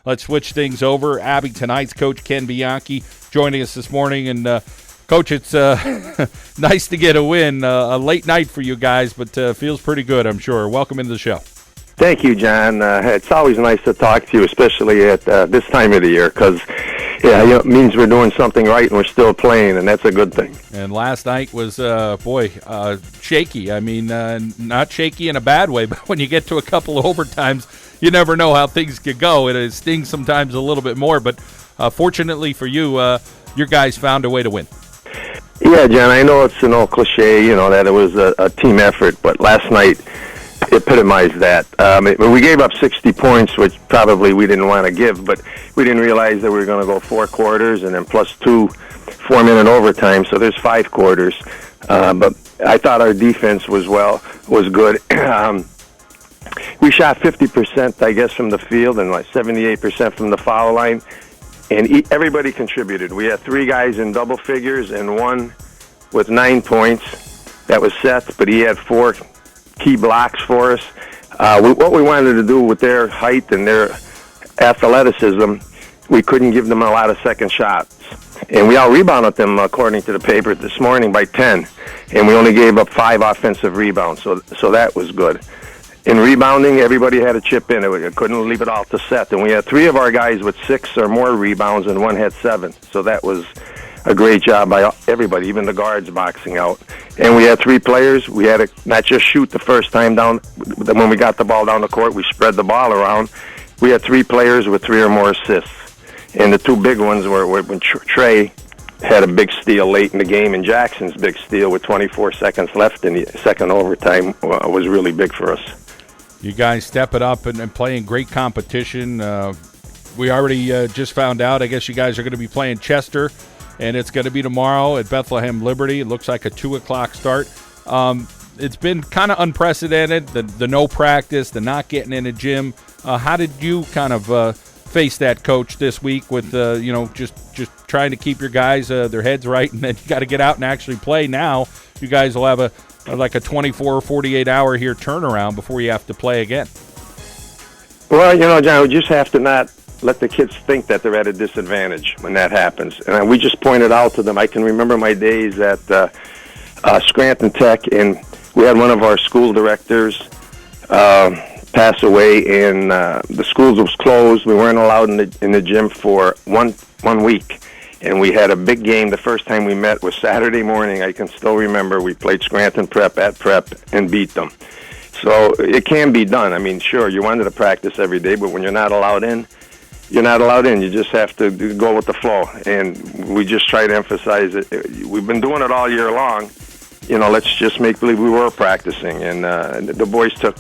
let's switch things over. Abington Heights coach Ken Bianchi joining us this morning. And, Coach, it's nice to get a win. A late night for you guys, but feels pretty good, I'm sure. Welcome into the show. Thank you, John. It's always nice to talk to you, especially at this time of the year, because it means we're doing something right and we're still playing, and that's a good thing. And last night was, shaky. I mean, not shaky in a bad way, but when you get to a couple of overtimes, you never know how things could go. It stings sometimes a little bit more, but fortunately for you, your guys found a way to win. Yeah, John, I know it's an old cliche, that it was a team effort, but last night epitomized that. We gave up 60 points, which probably we didn't want to give, but we didn't realize that we were going to go 4 quarters and then plus 2 4-minute overtime, so there's 5 quarters. But I thought our defense was good. We shot 50%, I guess, from the field and like 78% from the foul line. And everybody contributed. We had 3 guys in double figures and 1 with 9 points. That was Seth, but he had 4 key blocks for us. What we wanted to do with their height and their athleticism, we couldn't give them a lot of second shots. And we out-rebounded them, according to the paper this morning, by 10. And we only gave up 5 offensive rebounds, so that was good. In rebounding, everybody had a chip in. We couldn't leave it all to Seth. And we had 3 of our guys with 6 or more rebounds, and 1 had 7. So that was a great job by everybody, even the guards boxing out. And we had 3 players. We had to not just shoot the first time down. When we got the ball down the court, we spread the ball around. We had 3 players with 3 or more assists. And the 2 big ones were when Trey had a big steal late in the game, and Jackson's big steal with 24 seconds left in the second overtime was really big for us. You guys step it up and playing great competition. We already just found out, I guess you guys are going to be playing Chester, and it's going to be tomorrow at Bethlehem Liberty. It looks like a 2 o'clock start. It's been kind of unprecedented, the no practice, the not getting in a gym. How did you kind of face that, Coach, this week with, just trying to keep your guys, their heads right, and then you got to get out and actually play now? You guys will have a 24 or 48-hour here turnaround before you have to play again. Well, John, we just have to not let the kids think that they're at a disadvantage when that happens. And we just pointed out to them. I can remember my days at Scranton Tech, and we had one of our school directors pass away, and the school was closed. We weren't allowed in the gym for one week. And we had a big game. The first time we met was Saturday morning. I can still remember we played Scranton Prep at Prep and beat them. So it can be done. I mean, sure, you wanted to practice every day, but when you're not allowed in, you're not allowed in. You just have to go with the flow. And we just try to emphasize it. We've been doing it all year long. Let's just make believe we were practicing. And the boys took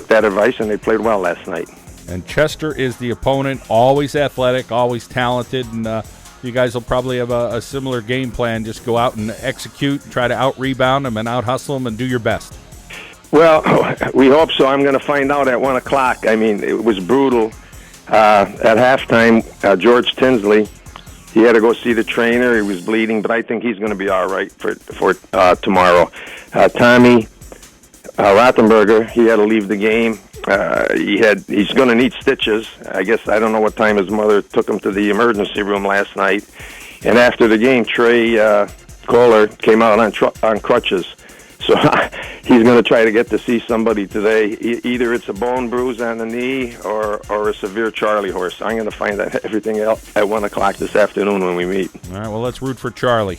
that advice, and they played well last night. And Chester is the opponent, always athletic, always talented, and you guys will probably have a similar game plan. Just go out and execute, try to out-rebound them and out-hustle them and do your best. Well, we hope so. I'm going to find out at 1 o'clock. I mean, it was brutal. At halftime, George Tinsley, he had to go see the trainer. He was bleeding, but I think he's going to be all right for tomorrow. Tommy Rothenberger, he had to leave the game. He's going to need stitches. I guess I don't know what time his mother took him to the emergency room last night. And after the game, Trey Kohler came out on crutches. So he's going to try to get to see somebody today. Either it's a bone bruise on the knee or a severe Charlie horse. I'm going to find out everything else at 1 o'clock this afternoon when we meet. All right, well, let's root for Charlie.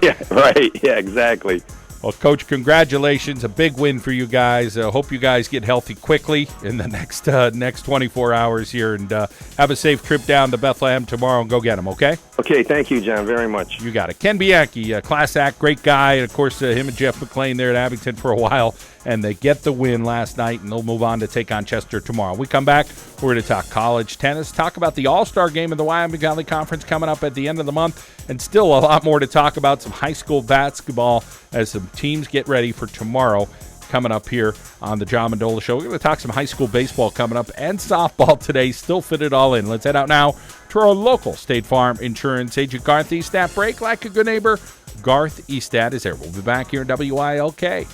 Yeah, right. Yeah, exactly. Well, Coach, congratulations. A big win for you guys. Hope you guys get healthy quickly in the next 24 hours here, and have a safe trip down to Bethlehem tomorrow and go get them, okay? Okay, thank you, John, very much. You got it. Ken Bianchi, class act, great guy. And, of course, him and Jeff McClain there at Abington for a while, and they get the win last night, and they'll move on to take on Chester tomorrow. We come back, we're going to talk college tennis, talk about the All-Star game of the Wyoming Valley Conference coming up at the end of the month, and still a lot more to talk about, some high school basketball as some teams get ready for tomorrow coming up here on the John Mendola Show. We're going to talk some high school baseball coming up and softball today. Still fit it all in. Let's head out now to our local State Farm Insurance agent, Garth Eastat. Break like a good neighbor. Garth Eastat is there. We'll be back here in WILK.